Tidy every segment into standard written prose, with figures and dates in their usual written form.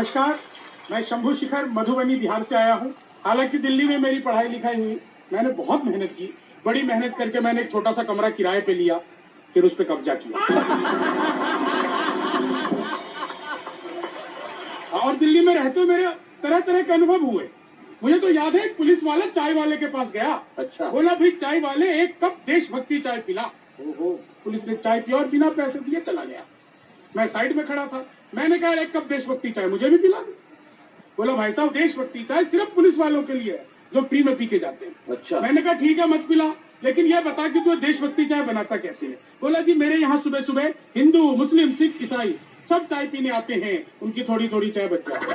नमस्कार, मैं शंभू शिखर मधुबनी बिहार से आया हूँ। हालांकि दिल्ली में मेरी पढ़ाई लिखाई हुई, मैंने बहुत मेहनत की। बड़ी मेहनत करके मैंने एक छोटा सा कमरा किराए पे लिया, फिर उस पे कब्जा किया। और दिल्ली में रहते हुए मेरे तरह तरह के अनुभव हुए। मुझे तो याद है, एक पुलिस वाला चाय वाले के पास गया। अच्छा। बोला, भाई चाय वाले, एक कप देशभक्ति चाय पिला। पुलिस ने चाय पिया और बिना पैसे दिए चला गया। मैं साइड में खड़ा था, मैंने कहा, एक कप देशभक्ति चाय मुझे भी पिला दो। बोला, भाई साहब, देशभक्ति चाय सिर्फ पुलिस वालों के लिए है जो फ्री में पी के जाते हैं। अच्छा। मैंने कहा, ठीक है, मत पिला, लेकिन ये बता कि तू देशभक्ति चाय बनाता कैसे है। बोला, जी मेरे यहाँ सुबह सुबह हिंदू, मुस्लिम, सिख, ईसाई सब चाय पीने आते हैं, उनकी थोड़ी थोड़ी चाय बच जाती है।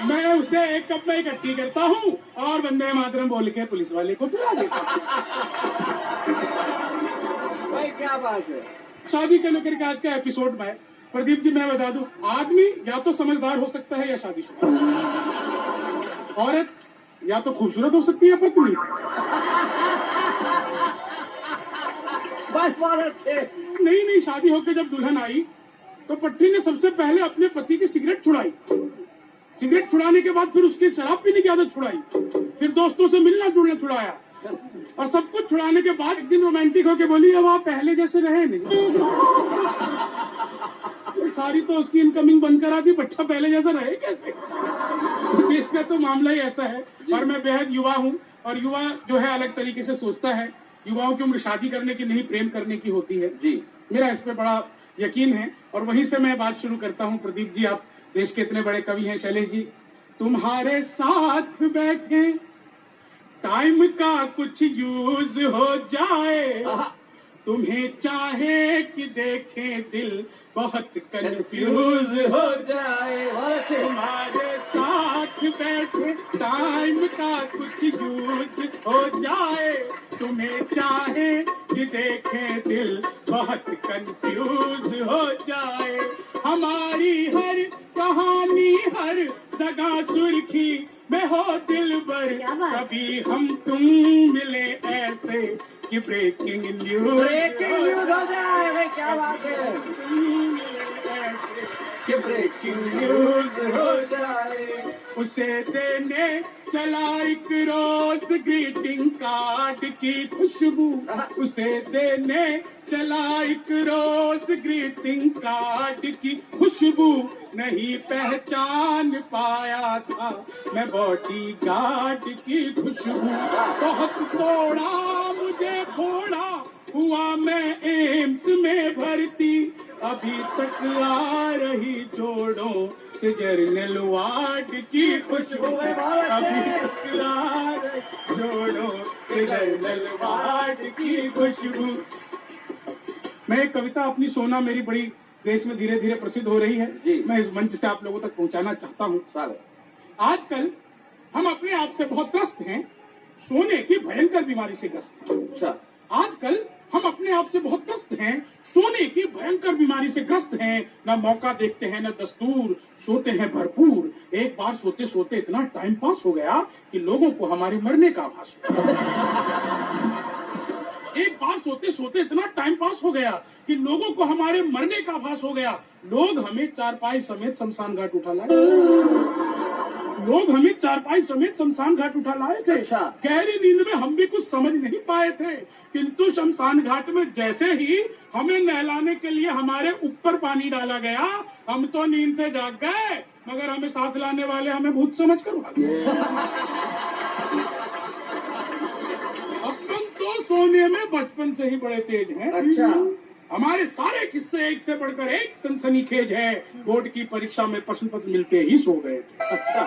मैं उसे एक कप में इकट्ठी करता हूँ और वंदे मातरम बोल के पुलिस वाले को पिला देता हूँ। भाई क्या बात है। शादी के लेकर के आज का एपिसोड में प्रदीप जी, मैं बता दूं, आदमी या तो समझदार हो सकता है या शादीशुदा। औरत या तो खूबसूरत हो सकती है पत्नी। बस बहुत अच्छे। नहीं, शादी होकर जब दुल्हन आई तो पट्टी ने सबसे पहले अपने पति की सिगरेट छुड़ाई। सिगरेट छुड़ाने के बाद फिर उसकी शराब पीने की आदत छुड़ाई, फिर दोस्तों से मिलना जुलना छुड़ाया, और सब कुछ छुड़ाने के बाद एक दिन रोमांटिक होके बोली, अब आप पहले जैसे रहे नहीं। सारी तो उसकी इनकमिंग बंद करा दी, बच्चा पहले जैसा रहे कैसे। देश का तो मामला ही ऐसा है। और मैं बेहद युवा हूँ, और युवा जो है अलग तरीके से सोचता है। युवाओं की उम्र शादी करने की नहीं, प्रेम करने की होती है। जी, मेरा इस पे बड़ा यकीन है, और वहीं से मैं बात शुरू करता हूँ। प्रदीप जी, आप देश के इतने बड़े कवि हैं। शैलेश जी, तुम्हारे साथ बैठे टाइम का कुछ यूज हो जाए, तुम्हें चाहे कि देखे दिल बहुत कंफ्यूज हो जाए। तुम्हारे साथ बैठे टाइम का कुछ यूज हो जाए, तुम्हें चाहे कि देखे दिल बहुत कंफ्यूज हो जाए। हमारी हर कहानी हर जगह सुर्खी में हो दिलबर, कभी हम तुम मिले ऐसे कि ब्रेकिंग न्यूज हो जाए। क्या बात है। कि ब्रेकिंग न्यूज हो जाए। उसे देने चला एक रोज ग्रीटिंग कार्ड की खुशबू, उसे देने चला एक रोज ग्रीटिंग कार्ड की खुशबू, नहीं पहचान पाया था मैं बॉडी गार्ड की खुशबू। बहुत तोड़ा मुझे फोड़ा, हुआ मैं एम्स में भर्ती, अभी तक आ रही जोड़ों से जर्नल वार्ड की खुशबू, अभी तक आ रही जोड़ों से जर्नल वार्ड की खुशबू। मैं एक कविता अपनी सोना मेरी बड़ी देश में धीरे धीरे प्रसिद्ध हो रही है जी। मैं इस मंच से आप लोगों तक पहुंचाना चाहता हूं। आजकल हम अपने आप से बहुत त्रस्त हैं, सोने की भयंकर बीमारी से ग्रस्त हैं। अच्छा। आजकल हम अपने आप से बहुत त्रस्त हैं, सोने की भयंकर बीमारी से ग्रस्त हैं। न मौका देखते हैं न दस्तूर, सोते हैं भरपूर। एक बार सोते सोते इतना टाइम पास हो गया कि लोगों को हमारे मरने का आभास हुआ। एक बार सोते सोते इतना टाइम पास हो गया कि लोगों को हमारे मरने का आभास हो गया। लोग हमें चारपाई समेत शमशान घाट उठा लाए। लोग हमें चारपाई समेत शमशान घाट उठा लाए थे। अच्छा। गहरी नींद में हम भी कुछ समझ नहीं पाए थे, किंतु शमशान घाट में जैसे ही हमें नहलाने के लिए हमारे ऊपर पानी डाला गया, हम तो नींद से जाग गए, मगर हमें साथ लाने वाले हमें भूत समझ कर भागे। अपन तो सोने में बचपन से ही बड़े तेज हैं। अच्छा। हमारे सारे किस्से एक से बढ़कर एक सनसनीखेज है। बोर्ड की परीक्षा में प्रश्न पत्र मिलते ही सो गए थे। अच्छा।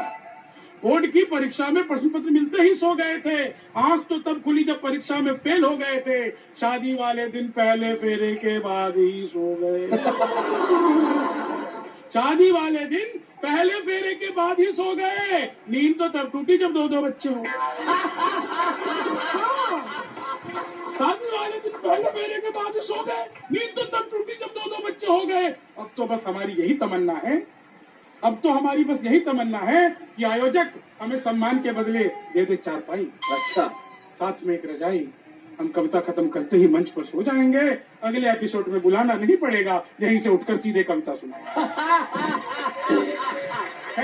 बोर्ड की परीक्षा में प्रश्न पत्र मिलते ही सो गए थे। आंख तो तब खुली जब परीक्षा में फेल हो गए थे। शादी वाले दिन पहले फेरे के बाद ही सो गए। शादी वाले दिन पहले फेरे के बाद ही सो गए। नींद तो तब टूटी जब दो दो बच्चे हो। शादी वाले दिन पहले फेरे के बाद ही सो गए। नींद तो तब टूटी जब दो दो बच्चे हो गए। अब तो बस हमारी यही तमन्ना है, अब तो हमारी बस यही तमन्ना है कि आयोजक हमें सम्मान के बदले दे दे चारपाई। अच्छा। साथ में एक रजाई, हम कविता खत्म करते ही मंच पर सो जाएंगे। अगले एपिसोड में बुलाना नहीं पड़ेगा, यहीं से उठकर सीधे कविता सुनाएंगे।